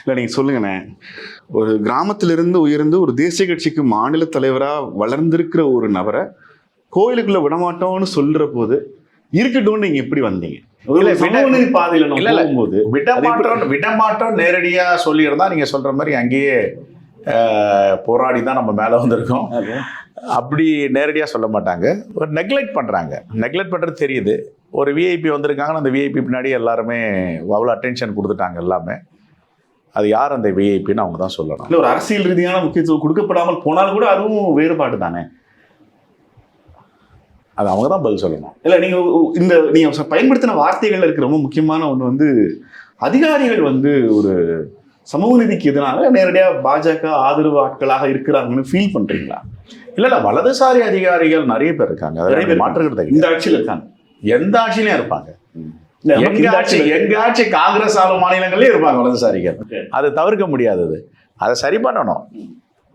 இல்லை நீங்கள் சொல்லுங்கண்ணே, ஒரு கிராமத்திலிருந்து உயர்ந்து ஒரு தேசிய கட்சிக்கு மாநில தலைவராக வளர்ந்திருக்கிற ஒரு நபரை கோயிலுக்குள்ள விடமாட்டோம்னு சொல்ற போது இருக்கட்டும்னு நீங்க எப்படி வந்தீங்க? பாதையில போகும்போது விடமாட்டோம் நேரடியா சொல்லியிருந்தா நீங்க சொல்ற மாதிரி அங்கேயே போராடி தான் நம்ம மேலே வந்திருக்கோம். அப்படி நேரடியாக சொல்ல மாட்டாங்க. ஒரு நெக்லெக்ட் பண்ணுறாங்க. நெக்லெக்ட் பண்ணுறது தெரியுது. ஒரு விஐபி வந்திருக்காங்கன்னா அந்த விஐபி பின்னாடி எல்லாருமே அவ்வளோ அட்டென்ஷன் கொடுத்துட்டாங்க எல்லாமே. அது யார் அந்த விஐபின்னு அவங்க தான் சொல்லணும். இல்லை, ஒரு அரசியல் ரீதியான முக்கியத்துவம் கொடுக்கப்படாமல் போனால் கூட அதுவும் வேறுபாடு தானே. அது அவங்க தான் பதில் சொல்லணும். இல்லை, நீங்கள் பயன்படுத்தின வார்த்தைகள் இருக்கிற ரொம்ப முக்கியமான ஒன்று வந்து அதிகாரிகள் வந்து ஒரு சமூக நீதிக்கு எதிராக நேரடியாக பாஜக ஆதரவு ஆட்களாக இருக்கிறாங்கன்னு ஃபீல் பண்ணுறீங்களா? இல்லை, வலதுசாரி அதிகாரிகள் நிறைய பேர் இருக்காங்க. மாற்றுகிறது இந்த ஆட்சியில் இருக்காங்க, எந்த ஆட்சியிலையும் இருப்பாங்க. எங்க ஆட்சி காங்கிரஸ் ஆளும் மாநிலங்கள்லயும் இருப்பாங்க வலதுசாரிகள். அது தவிர்க்க முடியாதது. அதை சரி பண்ணணும்.